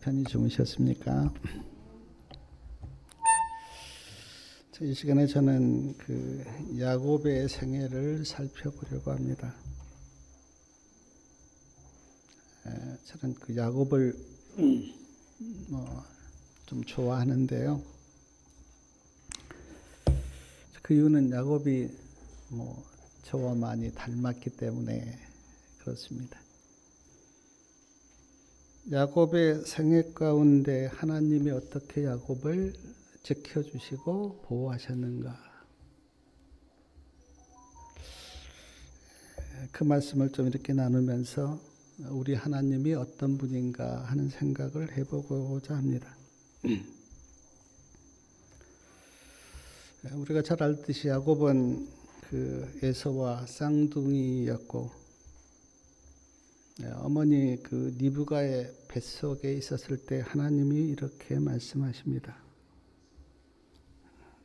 편히 주무셨습니까? 이 시간에 저는 그 야곱의 생애를 살펴보려고 합니다. 저는 그 야곱을 좀 좋아하는데요. 그 이유는 야곱이 저와 많이 닮았기 때문에 그렇습니다. 야곱의 생애 가운데 하나님이 어떻게 야곱을 지켜주시고 보호하셨는가, 그 말씀을 좀 이렇게 나누면서 우리 하나님이 어떤 분인가 하는 생각을 해보고자 합니다. 우리가 잘 알듯이 야곱은 그 에서와 쌍둥이였고, 어머니 그 리브가의 뱃속에 있었을 때 하나님이 이렇게 말씀하십니다.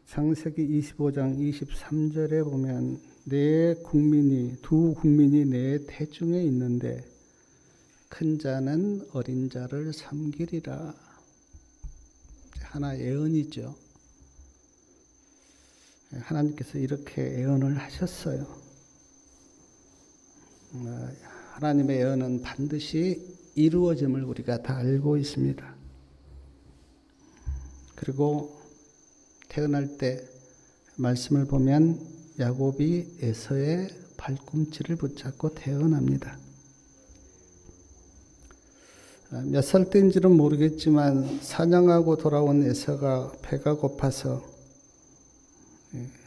창세기 25장 23절에 보면 두 국민이 내 태중에 있는데 큰 자는 어린 자를 섬기리라. 하나의 예언이죠. 하나님께서 이렇게 예언을 하셨어요. 하나님의 예언은 반드시 이루어짐을 우리가 다 알고 있습니다. 그리고 태어날 때 말씀을 보면 야곱이 에서의 발꿈치를 붙잡고 태어납니다. 몇 살 때인지는 모르겠지만 사냥하고 돌아온 에서가 배가 고파서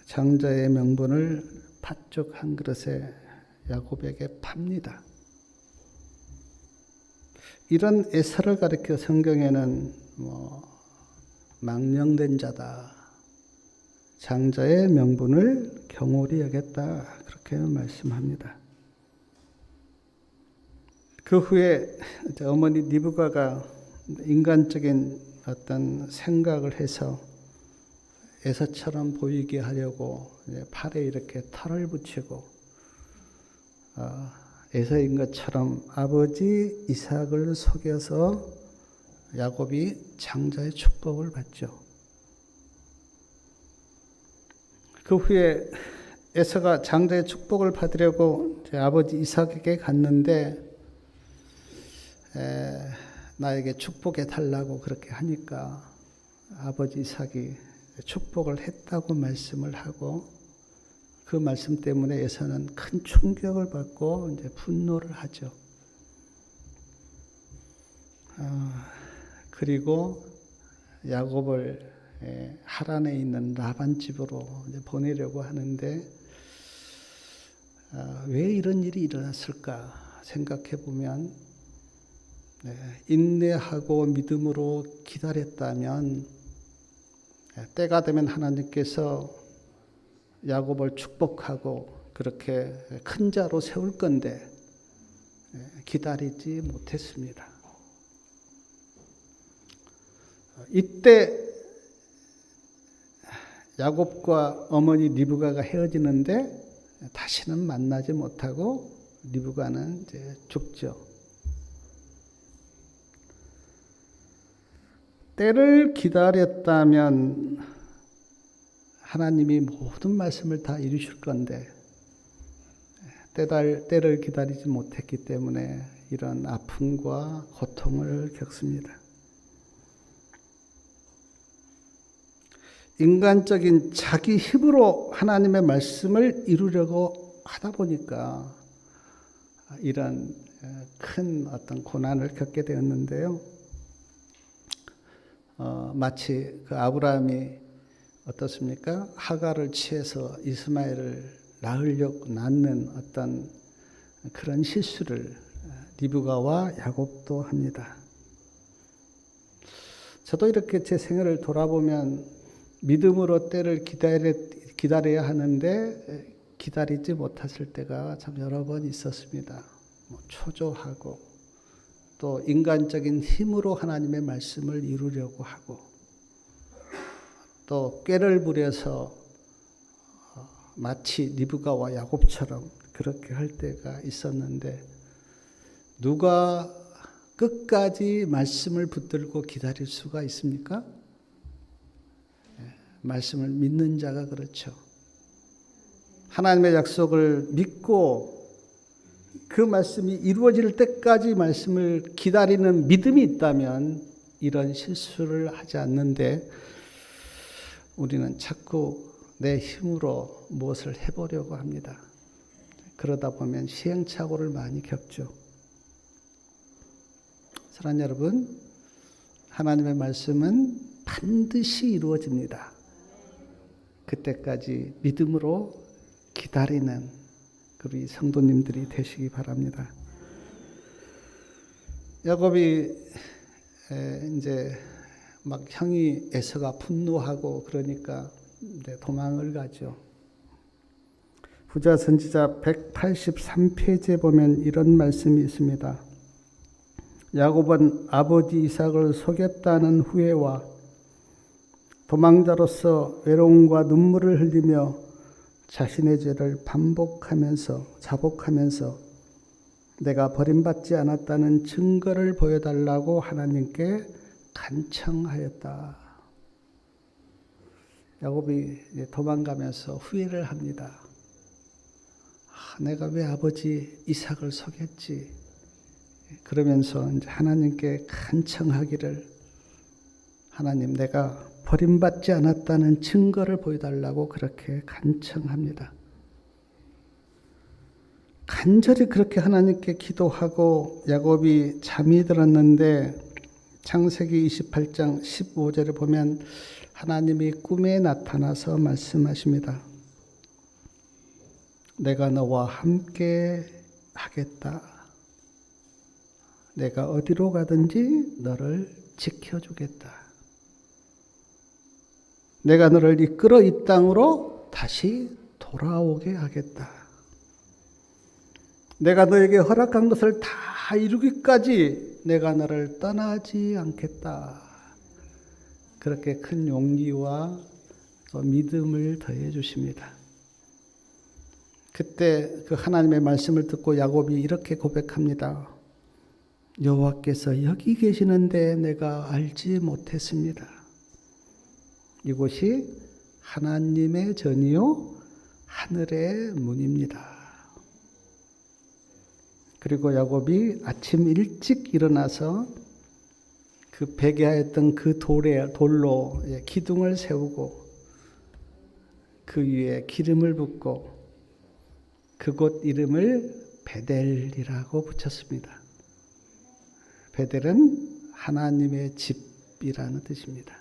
장자의 명분을 팥죽 한 그릇에 야곱에게 팝니다. 이런 에서를 가리켜 성경에는 망령된 자다, 장자의 명분을 경홀히 여겼다, 그렇게 말씀합니다. 그 후에 어머니 리브가가 인간적인 어떤 생각을 해서 에서처럼 보이게 하려고 팔에 이렇게 털을 붙이고 에서인 것처럼 아버지 이삭을 속여서 야곱이 장자의 축복을 받죠. 그 후에 에서가 장자의 축복을 받으려고 아버지 이삭에게 갔는데 나에게 축복해 달라고 그렇게 하니까 아버지 이삭이 축복을 했다고 말씀을 하고, 그 말씀 때문에 에서는 큰 충격을 받고 이제 분노를 하죠. 그리고 야곱을 하란에 있는 라반 집으로 이제 보내려고 하는데, 왜 이런 일이 일어났을까 생각해 보면, 인내하고 믿음으로 기다렸다면 때가 되면 하나님께서 야곱을 축복하고 그렇게 큰 자로 세울 건데 기다리지 못했습니다. 이때 야곱과 어머니 리브가가 헤어지는데 다시는 만나지 못하고 리브가는 이제 죽죠. 때를 기다렸다면 하나님이 모든 말씀을 다 이루실 건데 때를 기다리지 못했기 때문에 이런 아픔과 고통을 겪습니다. 인간적인 자기 힘으로 하나님의 말씀을 이루려고 하다 보니까 이런 큰 어떤 고난을 겪게 되었는데요. 마치 그 아브라함이 어떻습니까? 하갈을 취해서 이스마엘을 낳는 어떤 그런 실수를 리브가와 야곱도 합니다. 저도 이렇게 제 생애를 돌아보면 믿음으로 때를 기다려야 하는데 기다리지 못했을 때가 참 여러 번 있었습니다. 초조하고 또 인간적인 힘으로 하나님의 말씀을 이루려고 하고, 또 꾀를 부려서 마치 리브가와 야곱처럼 그렇게 할 때가 있었는데, 누가 끝까지 말씀을 붙들고 기다릴 수가 있습니까? 말씀을 믿는 자가 그렇죠. 하나님의 약속을 믿고 그 말씀이 이루어질 때까지 말씀을 기다리는 믿음이 있다면 이런 실수를 하지 않는데 우리는 자꾸 내 힘으로 무엇을 해보려고 합니다. 그러다 보면 시행착오를 많이 겪죠. 사랑하는 여러분, 하나님의 말씀은 반드시 이루어집니다. 그때까지 믿음으로 기다리는 우리 성도님들이 되시기 바랍니다. 야곱이 이제 막 형이 에서가 분노하고 그러니까 도망을 가죠. 부자 선지자 183페이지에 보면 이런 말씀이 있습니다. 야곱은 아버지 이삭을 속였다는 후회와 도망자로서 외로움과 눈물을 흘리며 자신의 죄를 자복하면서 내가 버림받지 않았다는 증거를 보여달라고 하나님께 간청하였다. 야곱이 도망가면서 후회를 합니다. 내가 왜 아버지 이삭을 속였지? 그러면서 이제 하나님께 간청하기를, 하나님, 내가 버림받지 않았다는 증거를 보여달라고 그렇게 간청합니다. 간절히 그렇게 하나님께 기도하고 야곱이 잠이 들었는데 창세기 28장 15절에 보면 하나님이 꿈에 나타나서 말씀하십니다. 내가 너와 함께 하겠다. 내가 어디로 가든지 너를 지켜주겠다. 내가 너를 이끌어 이 땅으로 다시 돌아오게 하겠다. 내가 너에게 허락한 것을 다 이루기까지 내가 너를 떠나지 않겠다. 그렇게 큰 용기와 믿음을 더해 주십니다. 그때 그 하나님의 말씀을 듣고 야곱이 이렇게 고백합니다. 여호와께서 여기 계시는데 내가 알지 못했습니다. 이곳이 하나님의 전이요 하늘의 문입니다. 그리고 야곱이 아침 일찍 일어나서 그 베개하였던 그 돌로 기둥을 세우고 그 위에 기름을 붓고 그곳 이름을 베델이라고 붙였습니다. 베델은 하나님의 집이라는 뜻입니다.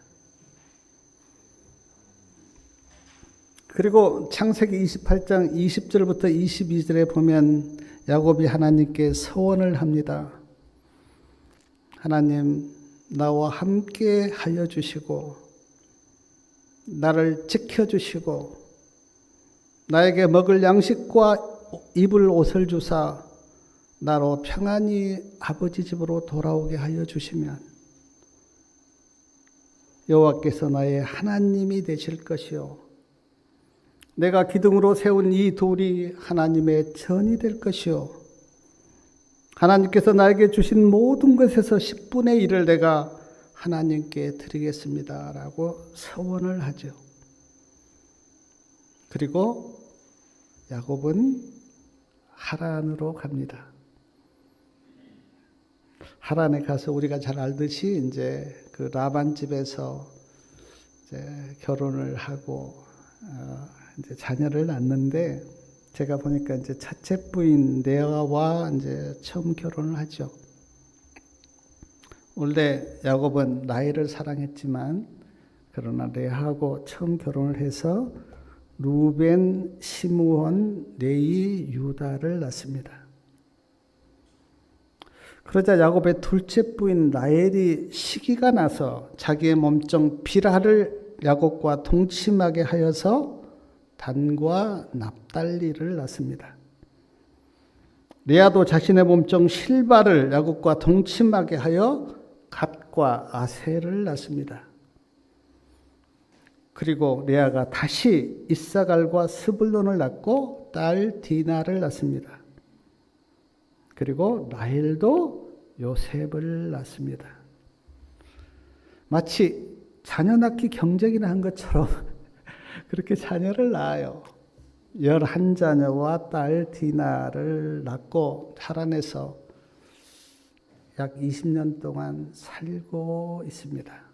그리고 창세기 28장 20절부터 22절에 보면 야곱이 하나님께 서원을 합니다. 하나님, 나와 함께 하여 주시고 나를 지켜주시고 나에게 먹을 양식과 입을 옷을 주사 나로 평안히 아버지 집으로 돌아오게 하여 주시면 여호와께서 나의 하나님이 되실 것이요 내가 기둥으로 세운 이 돌이 하나님의 전이 될 것이요 하나님께서 나에게 주신 모든 것에서 10분의 1을 내가 하나님께 드리겠습니다 라고 서원을 하죠. 그리고 야곱은 하란으로 갑니다. 하란에 가서 우리가 잘 알듯이 이제 그 라반 집에서 이제 결혼을 하고 이제 자녀를 낳는데 제가 보니까 이제 첫째 부인 레아와 이제 처음 결혼을 하죠. 원래 야곱은 라헬을 사랑했지만 그러나 레아하고 처음 결혼을 해서 루벤, 시므온, 레위, 유다를 낳습니다. 그러자 야곱의 둘째 부인 라헬이 시기가 나서 자기의 몸종 빌하를 야곱과 동침하게 하여서 단과 납달리를 낳습니다. 레아도 자신의 몸종 실바를 야곱과 동침하게 하여 갓과 아셀을 낳습니다. 그리고 레아가 다시 이사갈과 스불론을 낳고 딸 디나를 낳습니다. 그리고 라헬도 요셉을 낳습니다. 마치 자녀 낳기 경쟁이나 한 것처럼 그렇게 자녀를 낳아요. 11자녀와 딸 디나를 낳고 하란에서 약 20년 동안 살고 있습니다.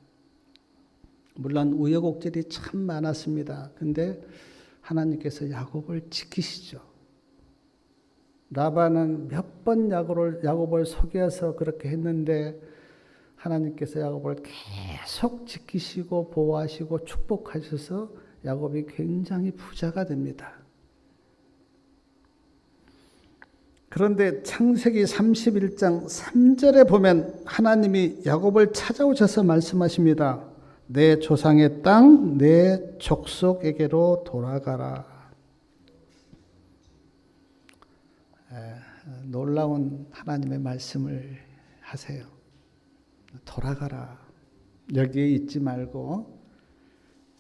물론 우여곡절이 참 많았습니다. 근데 하나님께서 야곱을 지키시죠. 라반은 몇 번 야곱을 속여서 그렇게 했는데 하나님께서 야곱을 계속 지키시고 보호하시고 축복하셔서 야곱이 굉장히 부자가 됩니다. 그런데 창세기 31장 3절에 보면 하나님이 야곱을 찾아오셔서 말씀하십니다. 내 조상의 땅, 내 족속에게로 돌아가라. 놀라운 하나님의 말씀을 하세요. 돌아가라. 여기에 있지 말고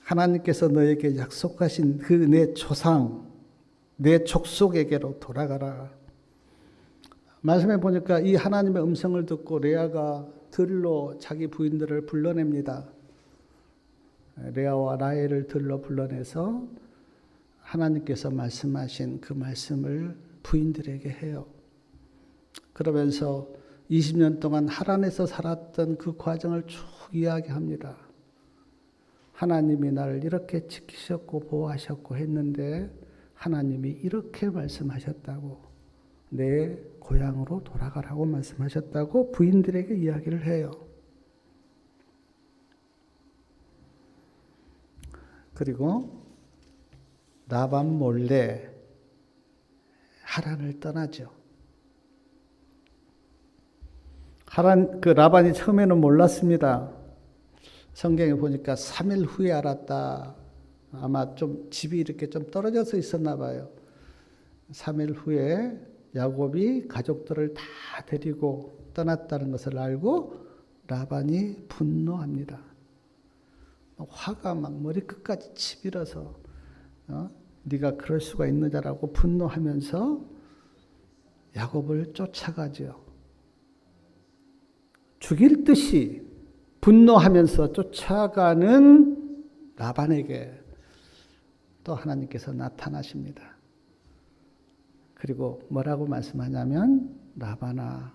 하나님께서 너에게 약속하신 그 내 조상, 내 족속에게로 돌아가라. 말씀해 보니까 이 하나님의 음성을 듣고 레아가 들로 자기 부인들을 불러냅니다. 레아와 라헬을 들로 불러내서 하나님께서 말씀하신 그 말씀을 부인들에게 해요. 그러면서 20년 동안 하란에서 살았던 그 과정을 쭉 이야기합니다. 하나님이 나를 이렇게 지키셨고 보호하셨고 했는데 하나님이 이렇게 말씀하셨다고, 내 고향으로 돌아가라고 말씀하셨다고 부인들에게 이야기를 해요. 그리고 라반 몰래 하란을 떠나죠. 라반이 처음에는 몰랐습니다. 성경에 보니까 3일 후에 알았다. 아마 좀 집이 이렇게 좀 떨어져서 있었나 봐요. 3일 후에 야곱이 가족들을 다 데리고 떠났다는 것을 알고 라반이 분노합니다. 화가 막 머리끝까지 치밀어서 네가 그럴 수가 있느냐라고 분노하면서 야곱을 쫓아가죠. 죽일 듯이 분노하면서 쫓아가는 라반에게 또 하나님께서 나타나십니다. 그리고 뭐라고 말씀하냐면, 라반아,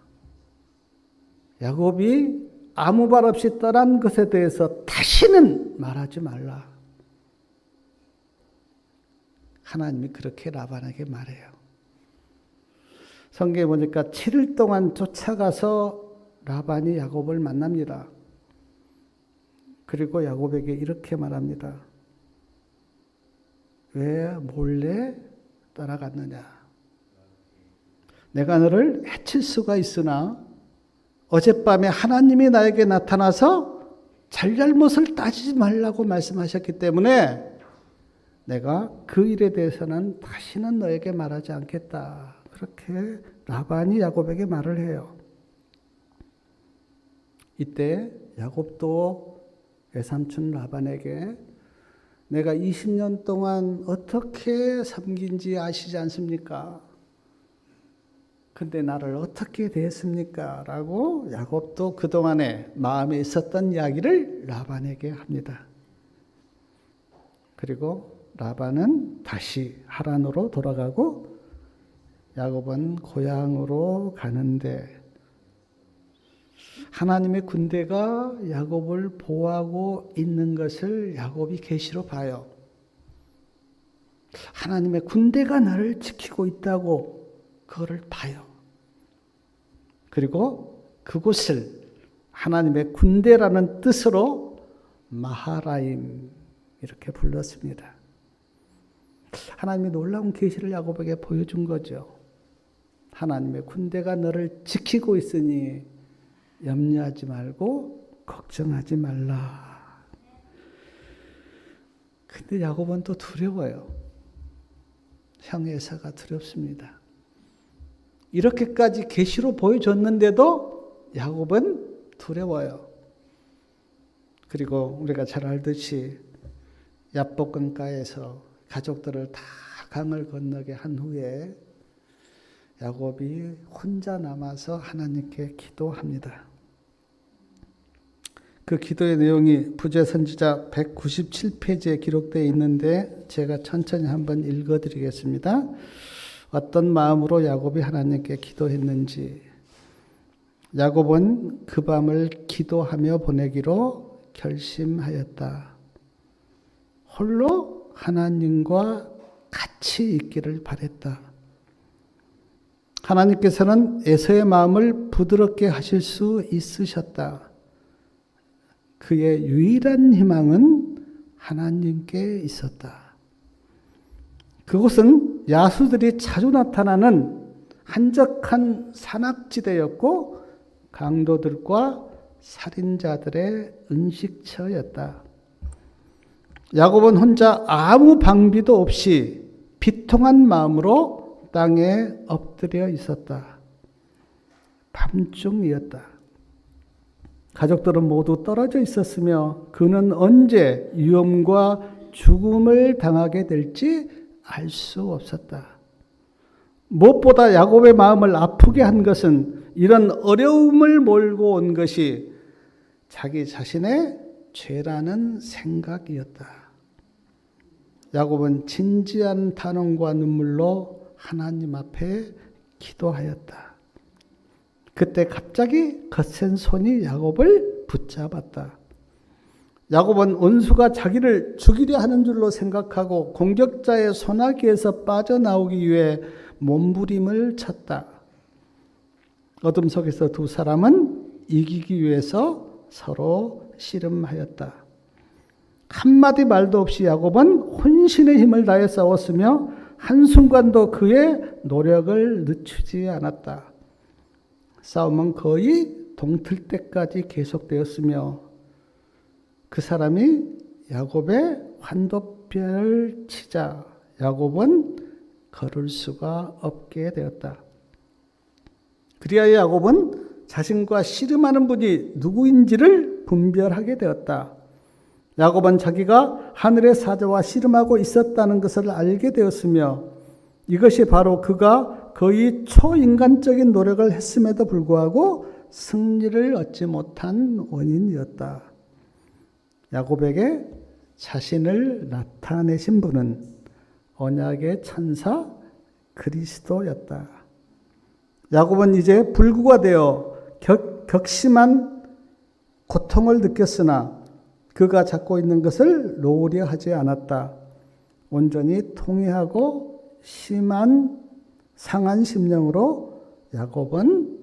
야곱이 아무 말 없이 떠난 것에 대해서 다시는 말하지 말라. 하나님이 그렇게 라반에게 말해요. 성경에 보니까 7일 동안 쫓아가서 라반이 야곱을 만납니다. 그리고 야곱에게 이렇게 말합니다. 왜 몰래 떠나갔느냐? 내가 너를 해칠 수가 있으나 어젯밤에 하나님이 나에게 나타나서 잘잘못을 따지지 말라고 말씀하셨기 때문에 내가 그 일에 대해서는 다시는 너에게 말하지 않겠다. 그렇게 라반이 야곱에게 말을 해요. 이때 야곱도 외삼촌 라반에게 내가 20년 동안 어떻게 섬긴지 아시지 않습니까? 근데 나를 어떻게 대했습니까? 라고 야곱도 그동안에 마음에 있었던 이야기를 라반에게 합니다. 그리고 라반은 다시 하란으로 돌아가고 야곱은 고향으로 가는데, 하나님의 군대가 야곱을 보호하고 있는 것을 야곱이 계시로 봐요. 하나님의 군대가 나를 지키고 있다고 그거를 봐요. 그리고 그곳을 하나님의 군대라는 뜻으로 마하라임 이렇게 불렀습니다. 하나님이 놀라운 계시를 야곱에게 보여준 거죠. 하나님의 군대가 너를 지키고 있으니 염려하지 말고 걱정하지 말라. 근데 야곱은 또 두려워요. 형 에사가 두렵습니다. 이렇게까지 계시로 보여줬는데도 야곱은 두려워요. 그리고 우리가 잘 알듯이 야복강가에서 가족들을 다 강을 건너게 한 후에 야곱이 혼자 남아서 하나님께 기도합니다. 그 기도의 내용이 부재 선지자 197페이지에 기록되어 있는데 제가 천천히 한번 읽어드리겠습니다. 어떤 마음으로 야곱이 하나님께 기도했는지. 야곱은 그 밤을 기도하며 보내기로 결심하였다. 홀로 하나님과 같이 있기를 바랬다. 하나님께서는 에서의 마음을 부드럽게 하실 수 있으셨다. 그의 유일한 희망은 하나님께 있었다. 그곳은 야수들이 자주 나타나는 한적한 산악지대였고 강도들과 살인자들의 은식처였다. 야곱은 혼자 아무 방비도 없이 비통한 마음으로 땅에 엎드려 있었다. 밤중이었다. 가족들은 모두 떨어져 있었으며 그는 언제 위험과 죽음을 당하게 될지 알 수 없었다. 무엇보다 야곱의 마음을 아프게 한 것은 이런 어려움을 몰고 온 것이 자기 자신의 죄라는 생각이었다. 야곱은 진지한 단언과 눈물로 하나님 앞에 기도하였다. 그때 갑자기 거센 손이 야곱을 붙잡았다. 야곱은 원수가 자기를 죽이려 하는 줄로 생각하고 공격자의 손아귀에서 빠져나오기 위해 몸부림을 쳤다. 어둠 속에서 두 사람은 이기기 위해서 서로 씨름하였다. 한마디 말도 없이 야곱은 혼신의 힘을 다해 싸웠으며 한순간도 그의 노력을 늦추지 않았다. 싸움은 거의 동틀 때까지 계속되었으며 그 사람이 야곱의 환도뼈를 치자 야곱은 걸을 수가 없게 되었다. 그리하여 야곱은 자신과 씨름하는 분이 누구인지를 분별하게 되었다. 야곱은 자기가 하늘의 사자와 씨름하고 있었다는 것을 알게 되었으며 이것이 바로 그가 거의 초인간적인 노력을 했음에도 불구하고 승리를 얻지 못한 원인이었다. 야곱에게 자신을 나타내신 분은 언약의 천사 그리스도였다. 야곱은 이제 불구가 되어 격심한 고통을 느꼈으나 그가 잡고 있는 것을 놓으려 하지 않았다. 온전히 통회하고 심한 상한 심령으로 야곱은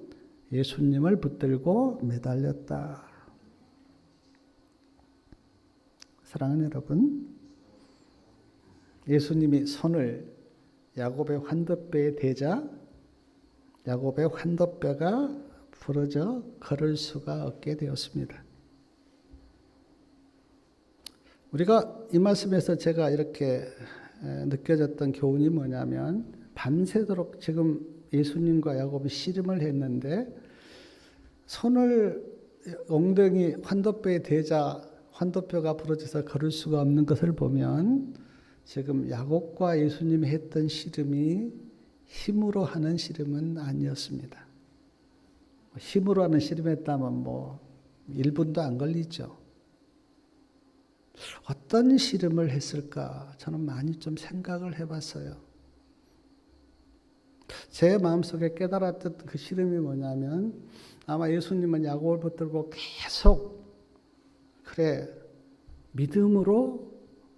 예수님을 붙들고 매달렸다. 사랑하는 여러분, 예수님이 손을 야곱의 환도뼈에 대자 야곱의 환도뼈가 부러져 걸을 수가 없게 되었습니다. 우리가 이 말씀에서 제가 이렇게 느껴졌던 교훈이 뭐냐면 밤새도록 지금 예수님과 야곱이 씨름을 했는데 손을 엉덩이 환도뼈에 대자 환도뼈가 부러져서 걸을 수가 없는 것을 보면 지금 야곱과 예수님이 했던 씨름이 힘으로 하는 씨름은 아니었습니다. 힘으로 하는 씨름했다면 1분도 안 걸리죠. 어떤 씨름을 했을까? 저는 많이 좀 생각을 해봤어요. 제 마음속에 깨달았던 그 씨름이 뭐냐면 아마 예수님은 야곱을 붙들고 계속 그래 믿음으로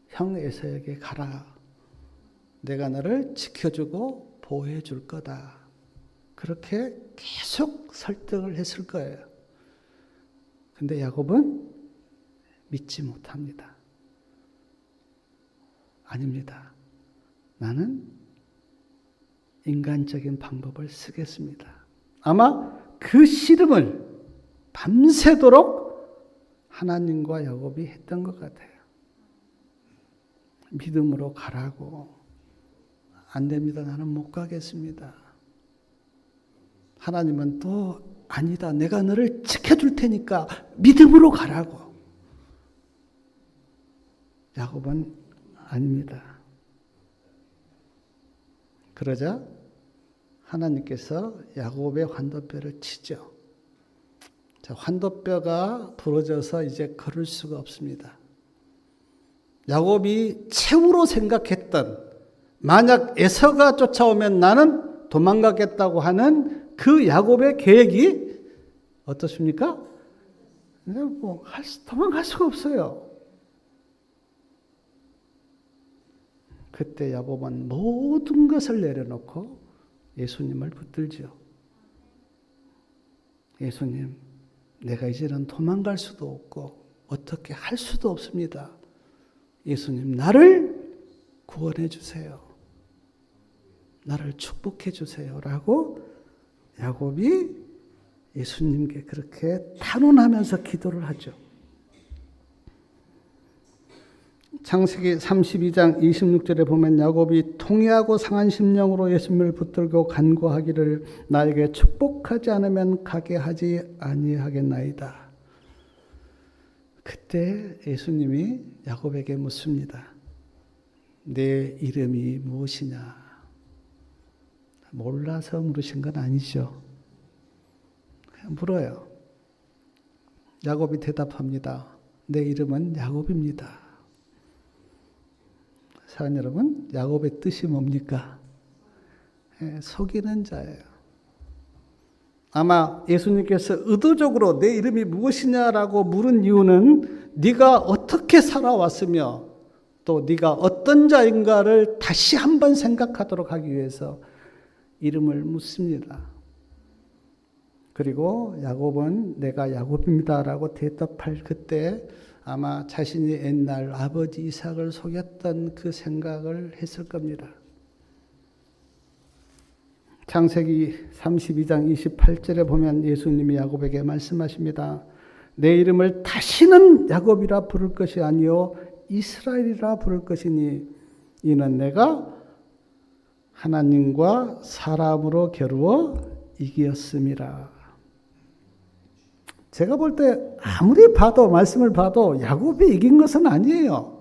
형 에서에게 가라. 내가 너를 지켜주고 보호해 줄 거다. 그렇게 계속 설득을 했을 거예요. 근데 야곱은 믿지 못합니다. 아닙니다. 나는 인간적인 방법을 쓰겠습니다. 아마 그 씨름을 밤새도록 하나님과 야곱이 했던 것 같아요. 믿음으로 가라고. 안 됩니다. 나는 못 가겠습니다. 하나님은 또 아니다. 내가 너를 지켜줄 테니까 믿음으로 가라고. 야곱은 아닙니다. 그러자 하나님께서 야곱의 환도뼈를 치죠. 자, 환도뼈가 부러져서 이제 걸을 수가 없습니다. 야곱이 최후로 생각했던, 만약 에서가 쫓아오면 나는 도망가겠다고 하는 그 야곱의 계획이 어떻습니까? 도망갈 수가 없어요. 그때 야곱은 모든 것을 내려놓고 예수님을 붙들죠. 예수님, 내가 이제는 도망갈 수도 없고 어떻게 할 수도 없습니다. 예수님, 나를 구원해 주세요. 나를 축복해 주세요. 라고 야곱이 예수님께 그렇게 탄원하면서 기도를 하죠. 창세기 32장 26절에 보면 야곱이 통회하고 상한 심령으로 예수님을 붙들고 간구하기를 나에게 축복하지 않으면 가게 하지 아니하겠나이다. 그때 예수님이 야곱에게 묻습니다. 내 이름이 무엇이냐? 몰라서 물으신 건 아니죠. 그냥 물어요. 야곱이 대답합니다. 내 이름은 야곱입니다. 사랑하는 여러분, 야곱의 뜻이 뭡니까? 속이는 자예요. 아마 예수님께서 의도적으로 내 이름이 무엇이냐라고 물은 이유는 네가 어떻게 살아왔으며 또 네가 어떤 자인가를 다시 한번 생각하도록 하기 위해서 이름을 묻습니다. 그리고 야곱은 내가 야곱입니다라고 대답할 그때 아마 자신이 옛날 아버지 이삭을 속였던 그 생각을 했을 겁니다. 창세기 32장 28절에 보면 예수님이 야곱에게 말씀하십니다. 내 이름을 다시는 야곱이라 부를 것이 아니요 이스라엘이라 부를 것이니 이는 내가 하나님과 사람으로 겨루어 이기었음이라. 제가 볼 때 아무리 봐도 말씀을 봐도 야곱이 이긴 것은 아니에요.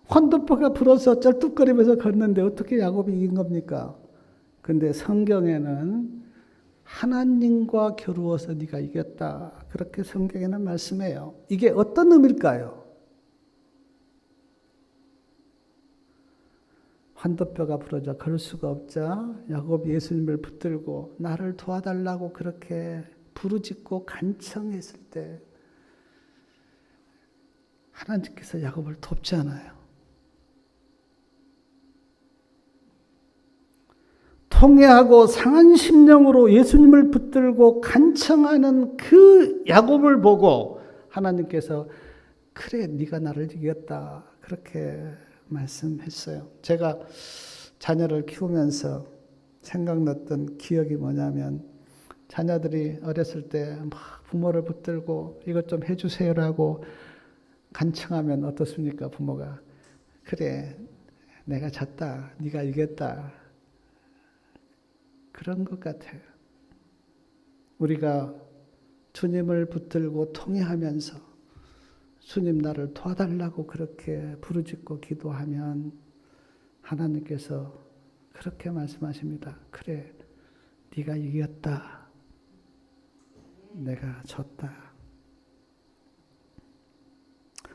환도뼈가 부러서 쩔뚝거리면서 걷는데 어떻게 야곱이 이긴 겁니까? 근데 성경에는 하나님과 겨루어서 네가 이겼다. 그렇게 성경에는 말씀해요. 이게 어떤 의미일까요? 환도뼈가 부러져 걸을 수가 없자 야곱이 예수님을 붙들고 나를 도와달라고 그렇게 부르짖고 간청했을 때 하나님께서 야곱을 돕잖아요. 통회하고 상한 심령으로 예수님을 붙들고 간청하는 그 야곱을 보고 하나님께서 그래 네가 나를 이겼다 그렇게 말씀했어요. 제가 자녀를 키우면서 생각났던 기억이 뭐냐면 자녀들이 어렸을 때 막 부모를 붙들고 이것 좀 해주세요라고 간청하면 어떻습니까? 부모가 그래 내가 졌다 네가 이겼다 그런 것 같아요. 우리가 주님을 붙들고 통회하면서 주님 나를 도와달라고 그렇게 부르짖고 기도하면 하나님께서 그렇게 말씀하십니다. 그래 네가 이겼다. 내가 졌다.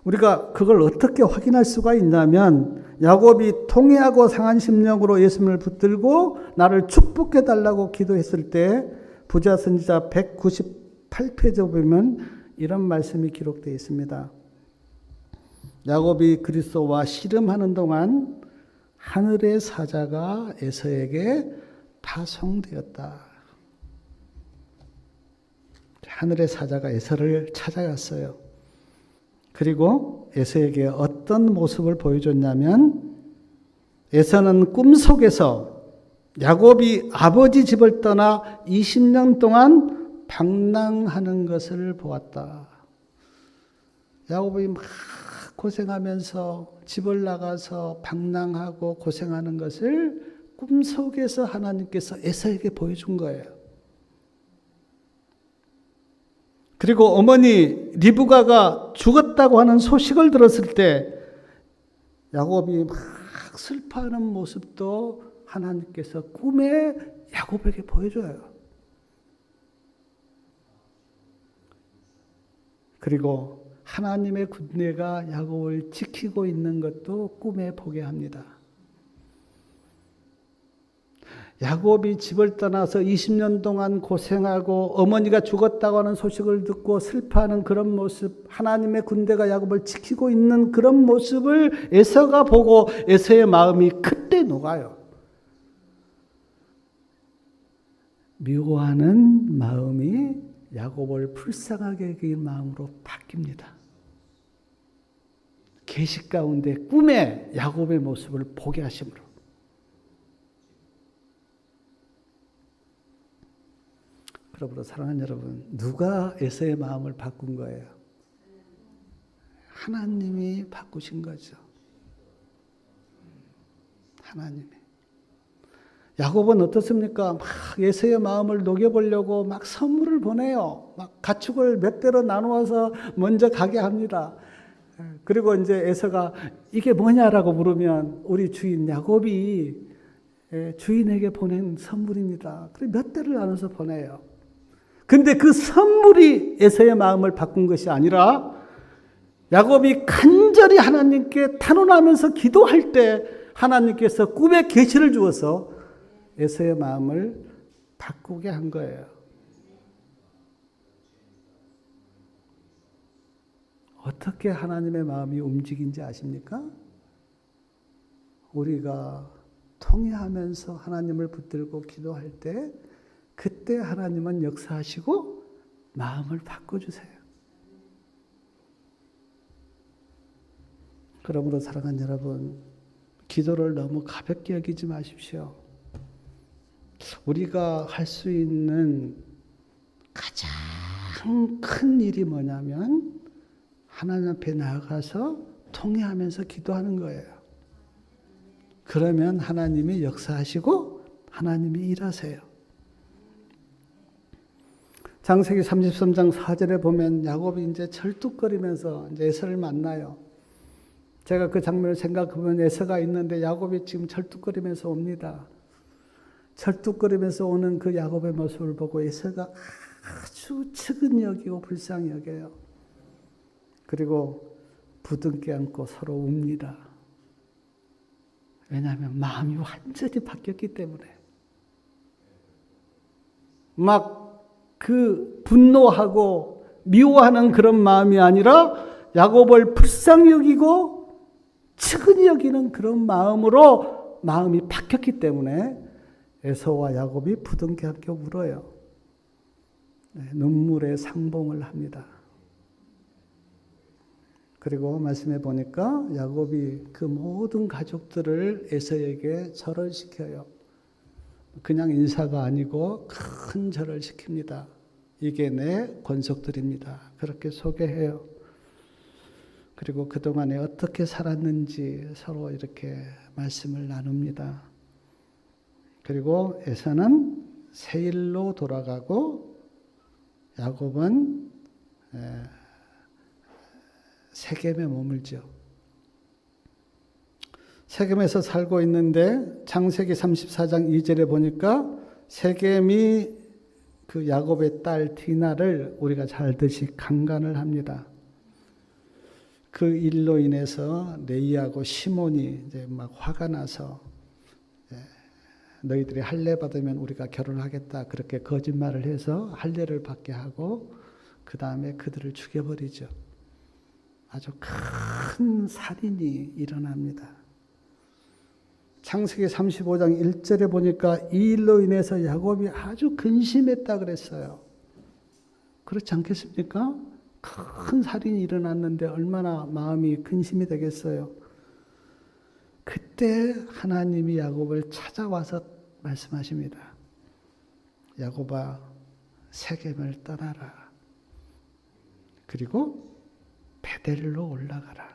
우리가 그걸 어떻게 확인할 수가 있냐면 야곱이 통회하고 상한 심령으로 예수님을 붙들고 나를 축복해달라고 기도했을 때 부자 선지자 198페이지에 보면 이런 말씀이 기록되어 있습니다. 야곱이 그리스도와 씨름하는 동안 하늘의 사자가 에서에게 파송되었다. 하늘의 사자가 에서를 찾아갔어요. 그리고 에서에게 어떤 모습을 보여줬냐면 에서는 꿈속에서 야곱이 아버지 집을 떠나 20년 동안 방랑하는 것을 보았다. 야곱이 막 고생하면서 집을 나가서 방랑하고 고생하는 것을 꿈속에서 하나님께서 에서에게 보여준 거예요. 그리고 어머니 리브가가 죽었다고 하는 소식을 들었을 때 야곱이 막 슬퍼하는 모습도 하나님께서 꿈에 야곱에게 보여줘요. 그리고 하나님의 군대가 야곱을 지키고 있는 것도 꿈에 보게 합니다. 야곱이 집을 떠나서 20년 동안 고생하고 어머니가 죽었다고 하는 소식을 듣고 슬퍼하는 그런 모습, 하나님의 군대가 야곱을 지키고 있는 그런 모습을 에서가 보고 에서의 마음이 그때 녹아요. 미워하는 마음이 야곱을 불쌍하게 여긴 마음으로 바뀝니다. 계시 가운데 꿈에 야곱의 모습을 보게 하심으로. 그러므로 사랑하는 여러분, 누가 에서의 마음을 바꾼 거예요? 하나님이 바꾸신 거죠. 하나님이. 야곱은 어떻습니까? 막 에서의 마음을 녹여보려고 막 선물을 보내요. 막 가축을 몇 대로 나누어서 먼저 가게 합니다. 그리고 이제 에서가 이게 뭐냐라고 물으면 우리 주인 야곱이 주인에게 보낸 선물입니다. 그래 몇 대를 나눠서 보내요. 근데 그 선물이 에서의 마음을 바꾼 것이 아니라 야곱이 간절히 하나님께 탄원하면서 기도할 때 하나님께서 꿈에 계시를 주어서 에서의 마음을 바꾸게 한 거예요. 어떻게 하나님의 마음이 움직인지 아십니까? 우리가 통회하면서 하나님을 붙들고 기도할 때 그때 하나님은 역사하시고 마음을 바꿔주세요. 그러므로 사랑하는 여러분, 기도를 너무 가볍게 여기지 마십시오. 우리가 할 수 있는 가장 큰 일이 뭐냐면 하나님 앞에 나아가서 통회하면서 기도하는 거예요. 그러면 하나님이 역사하시고 하나님이 일하세요. 창세기 33장 4절에 보면 야곱이 이제 절뚝거리면서 이제 에서를 만나요. 제가 그 장면을 생각해보면 에서가 있는데 야곱이 지금 절뚝거리면서 옵니다. 절뚝거리면서 오는 그 야곱의 모습을 보고 에서가 아주 측은히 여기고 불쌍히 여겨요. 그리고 부둥켜 안고 서로 웁니다. 왜냐하면 마음이 완전히 바뀌었기 때문에. 막 그 분노하고 미워하는 그런 마음이 아니라 야곱을 불쌍히 여기고 측은히 여기는 그런 마음으로 마음이 바뀌었기 때문에 에서와 야곱이 부둥켜 안고 울어요. 눈물의 상봉을 합니다. 그리고 말씀해 보니까 야곱이 그 모든 가족들을 에서에게 절을 시켜요. 그냥 인사가 아니고 큰 절을 시킵니다. 이게 내 권속들입니다. 그렇게 소개해요. 그리고 그동안에 어떻게 살았는지 서로 이렇게 말씀을 나눕니다. 그리고 에서는 세일로 돌아가고 야곱은 세겜에 머물죠. 세겜에서 살고 있는데 창세기 34장 2절에 보니까 세겜이 그 야곱의 딸 디나를 우리가 잘 알듯이 강간을 합니다. 그 일로 인해서 레이하고 시몬이 이제 막 화가 나서 너희들이 할례 받으면 우리가 결혼하겠다 그렇게 거짓말을 해서 할례를 받게 하고 그 다음에 그들을 죽여버리죠. 아주 큰 살인이 일어납니다. 창세기 35장 1절에 보니까 이 일로 인해서 야곱이 아주 근심했다 그랬어요. 그렇지 않겠습니까? 큰 살인이 일어났는데 얼마나 마음이 근심이 되겠어요. 그때 하나님이 야곱을 찾아와서 말씀하십니다. 야곱아, 세겜을 떠나라. 그리고 베델로 올라가라.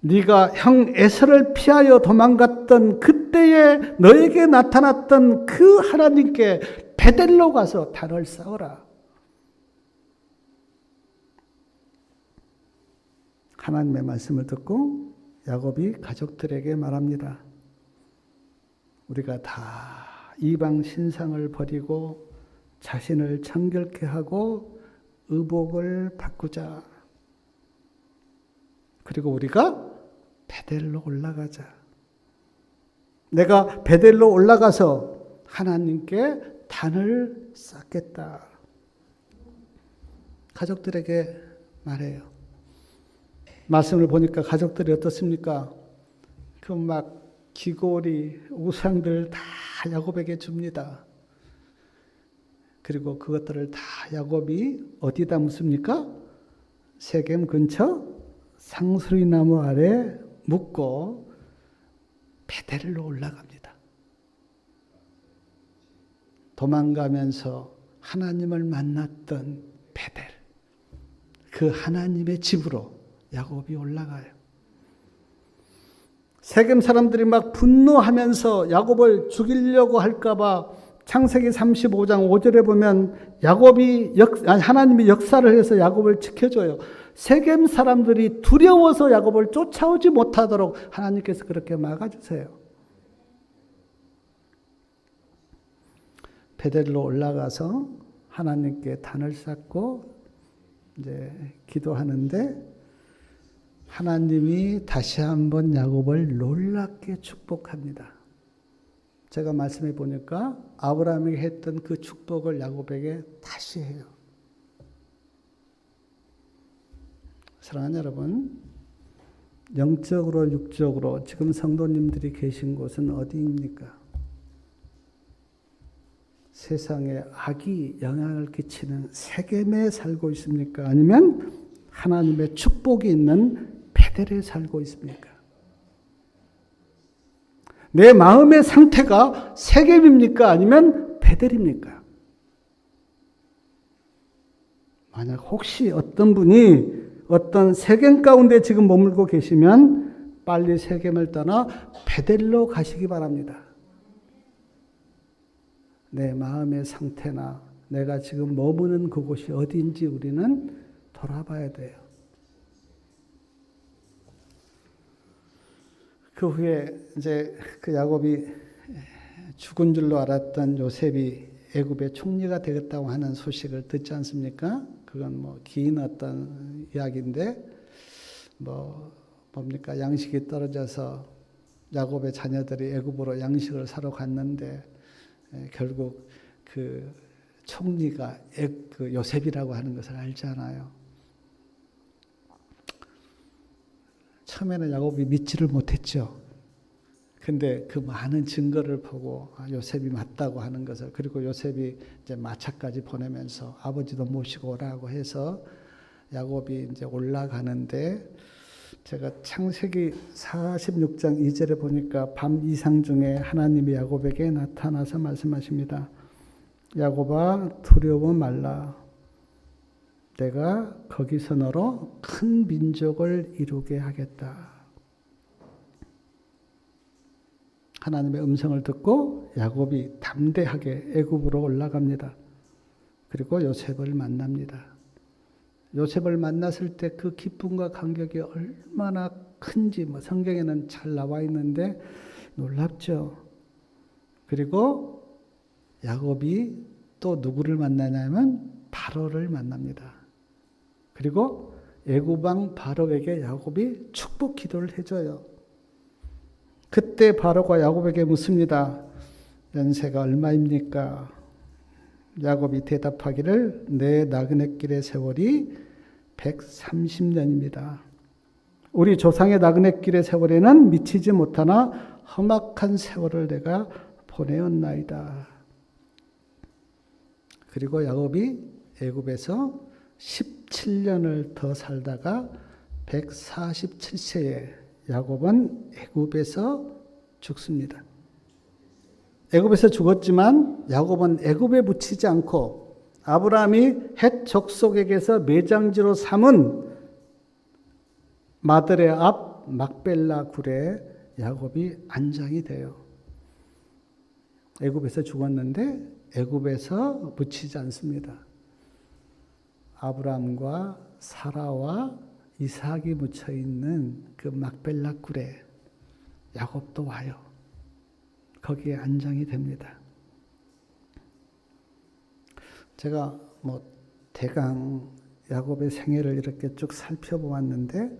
네가 형 에서를 피하여 도망갔던 그때에 너에게 나타났던 그 하나님께 베델로 가서 단을 쌓으라. 하나님의 말씀을 듣고 야곱이 가족들에게 말합니다. 우리가 다 이방 신상을 버리고 자신을 정결케 하고 의복을 바꾸자. 그리고 우리가 베델로 올라가자. 내가 베델로 올라가서 하나님께 단을 쌓겠다. 가족들에게 말해요. 말씀을 보니까 가족들이 어떻습니까? 그 막 귀고리, 우상들 다 야곱에게 줍니다. 그리고 그것들을 다 야곱이 어디다 묻습니까? 세겜 근처 상수리 나무 아래 묻고 베델로 올라갑니다. 도망가면서 하나님을 만났던 베델, 그 하나님의 집으로 야곱이 올라가요. 세겜 사람들이 막 분노하면서 야곱을 죽이려고 할까봐 창세기 35장 5절에 보면 하나님이 역사를 해서 야곱을 지켜줘요. 세겜 사람들이 두려워서 야곱을 쫓아오지 못하도록 하나님께서 그렇게 막아주세요. 베델로 올라가서 하나님께 단을 쌓고 이제 기도하는데 하나님이 다시 한번 야곱을 놀랍게 축복합니다. 제가 말씀해 보니까 아브라함에게 했던 그 축복을 야곱에게 다시 해요. 사랑하는 여러분, 영적으로 육적으로 지금 성도님들이 계신 곳은 어디입니까? 세상에 악이 영향을 끼치는 세겜에 살고 있습니까? 아니면 하나님의 축복이 있는 베델에 살고 있습니까? 내 마음의 상태가 세겜입니까? 아니면 베델입니까? 만약 혹시 어떤 분이 어떤 세겜 가운데 지금 머물고 계시면 빨리 세겜을 떠나 베델로 가시기 바랍니다. 내 마음의 상태나 내가 지금 머무는 그곳이 어디인지 우리는 돌아봐야 돼요. 그 후에 이제 그 야곱이 죽은 줄로 알았던 요셉이 애굽의 총리가 되겠다고 하는 소식을 듣지 않습니까? 그건 뭐 긴 어떤 이야기인데 뭡니까? 양식이 떨어져서 야곱의 자녀들이 애굽으로 양식을 사러 갔는데 결국 그 총리가 그 요셉이라고 하는 것을 알잖아요. 처음에는 야곱이 믿지를 못했죠. 근데 그 많은 증거를 보고 요셉이 맞다고 하는 것을, 그리고 요셉이 이제 마차까지 보내면서 아버지도 모시고 오라고 해서 야곱이 이제 올라가는데, 제가 창세기 46장 2절에 보니까 밤 이상 중에 하나님이 야곱에게 나타나서 말씀하십니다. 야곱아, 두려워 말라. 내가 거기서 너로 큰 민족을 이루게 하겠다. 하나님의 음성을 듣고 야곱이 담대하게 애굽으로 올라갑니다. 그리고 요셉을 만납니다. 요셉을 만났을 때 그 기쁨과 감격이 얼마나 큰지 성경에는 잘 나와 있는데 놀랍죠. 그리고 야곱이 또 누구를 만나냐면 바로를 만납니다. 그리고 애굽 왕 바로에게 야곱이 축복 기도를 해줘요. 그때 바로가 야곱에게 묻습니다. 연세가 얼마입니까? 야곱이 대답하기를 내 나그네길의 세월이 130년입니다. 우리 조상의 나그네길의 세월에는 미치지 못하나 험악한 세월을 내가 보내었나이다. 그리고 야곱이 애굽에서 17년을 더 살다가 147세에 야곱은 애굽에서 죽습니다. 애굽에서 죽었지만 야곱은 애굽에 묻히지 않고 아브라함이 헷 족속에게서 매장지로 삼은 마들의 앞 막벨라 굴에 야곱이 안장이 돼요. 애굽에서 죽었는데 애굽에서 묻히지 않습니다. 아브라함과 사라와 이삭이 묻혀 있는 그 막벨라 굴에 야곱도 와요. 거기에 안정이 됩니다. 제가 대강 야곱의 생애를 이렇게 쭉 살펴보았는데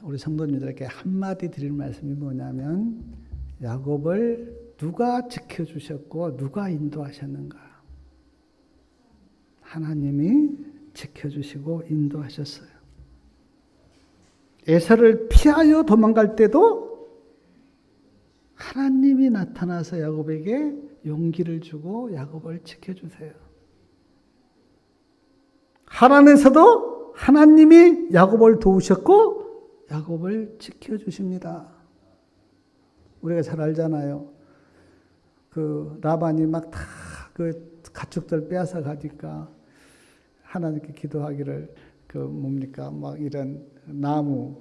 우리 성도님들에게 한마디 드릴 말씀이 뭐냐면 야곱을 누가 지켜주셨고 누가 인도하셨는가? 하나님이 지켜주시고 인도하셨어요. 에사를 피하여 도망갈 때도 하나님이 나타나서 야곱에게 용기를 주고 야곱을 지켜주세요. 하란에서도 하나님이 야곱을 도우셨고 야곱을 지켜주십니다. 우리가 잘 알잖아요. 그 라반이 막 다 그 가축들 빼앗아 가니까 하나님께 기도하기를 막 이런 나무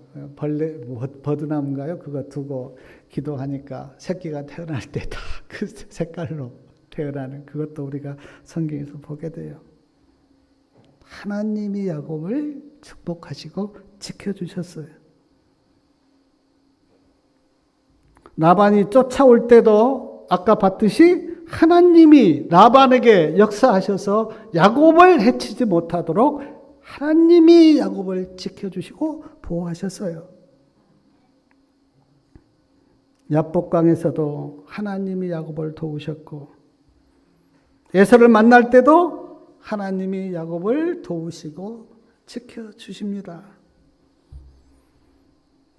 버드나무인가요? 그거 두고 기도하니까 새끼가 태어날 때 다 그 색깔로 태어나는 그것도 우리가 성경에서 보게 돼요. 하나님이 야곱을 축복하시고 지켜주셨어요. 라반이 쫓아올 때도 아까 봤듯이 하나님이 라반에게 역사하셔서 야곱을 해치지 못하도록 하나님이 야곱을 지켜주시고 보호하셨어요. 야복강에서도 하나님이 야곱을 도우셨고 에서를 만날 때도 하나님이 야곱을 도우시고 지켜주십니다.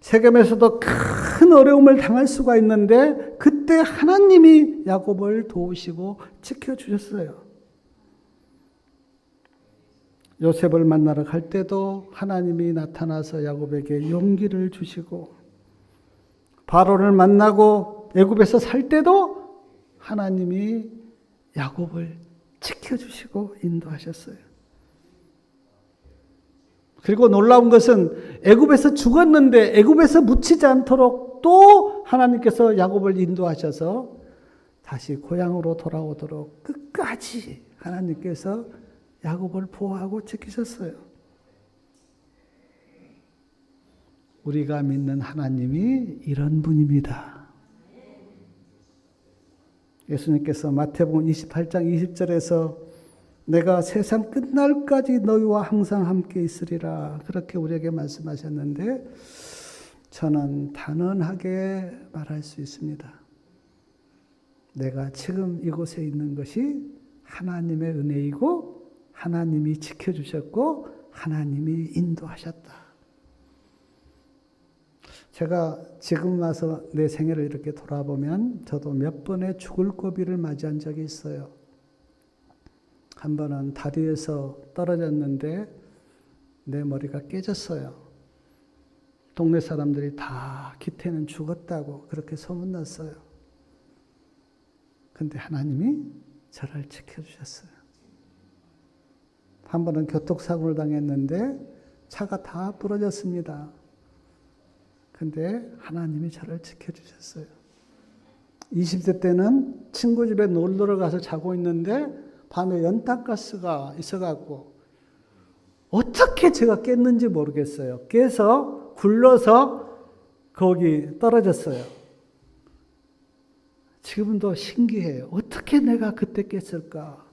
세겜에서도 큰 어려움을 당할 수가 있는데 그때 하나님이 야곱을 도우시고 지켜주셨어요. 요셉을 만나러 갈 때도 하나님이 나타나서 야곱에게 용기를 주시고 바로를 만나고 애굽에서 살 때도 하나님이 야곱을 지켜주시고 인도하셨어요. 그리고 놀라운 것은 애굽에서 죽었는데 애굽에서 묻히지 않도록 또 하나님께서 야곱을 인도하셔서 다시 고향으로 돌아오도록 끝까지 하나님께서 야곱을 보호하고 지키셨어요. 우리가 믿는 하나님이 이런 분입니다. 예수님께서 마태복음 28장 20절에서 내가 세상 끝날까지 너희와 항상 함께 있으리라 그렇게 우리에게 말씀하셨는데 저는 단언하게 말할 수 있습니다. 내가 지금 이곳에 있는 것이 하나님의 은혜이고 하나님이 지켜주셨고 하나님이 인도하셨다. 제가 지금 와서 내 생애를 이렇게 돌아보면 저도 몇 번의 죽을 고비를 맞이한 적이 있어요. 한 번은 다리에서 떨어졌는데 내 머리가 깨졌어요. 동네 사람들이 다 기태는 죽었다고 그렇게 소문났어요. 근데 하나님이 저를 지켜주셨어요. 한 번은 교통사고를 당했는데 차가 다 부러졌습니다. 근데 하나님이 저를 지켜주셨어요. 20대 때는 친구 집에 놀러 가서 자고 있는데 밤에 연탄가스가 있어갖고 어떻게 제가 깼는지 모르겠어요. 깨서 굴러서 거기 떨어졌어요. 지금도 신기해요. 어떻게 내가 그때 깼을까?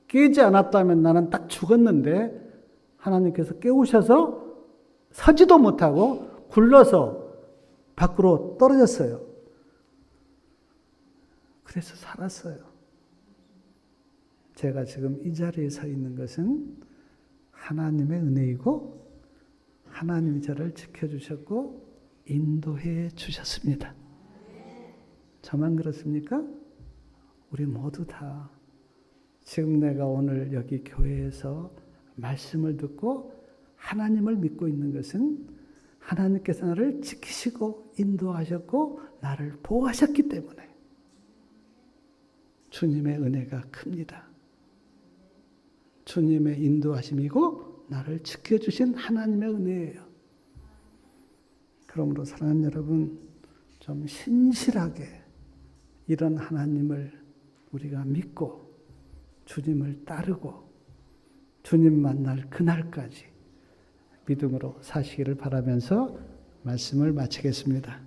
깨지 않았다면 나는 딱 죽었는데 하나님께서 깨우셔서 서지도 못하고 굴러서 밖으로 떨어졌어요. 그래서 살았어요. 제가 지금 이 자리에 서 있는 것은 하나님의 은혜이고 하나님이 저를 지켜주셨고 인도해 주셨습니다. 저만 그렇습니까? 우리 모두 다 지금 내가 오늘 여기 교회에서 말씀을 듣고 하나님을 믿고 있는 것은 하나님께서 나를 지키시고 인도하셨고 나를 보호하셨기 때문에 주님의 은혜가 큽니다. 주님의 인도하심이고 나를 지켜주신 하나님의 은혜예요. 그러므로 사랑하는 여러분, 좀 신실하게 이런 하나님을 우리가 믿고 주님을 따르고 주님 만날 그날까지 믿음으로 사시기를 바라면서 말씀을 마치겠습니다.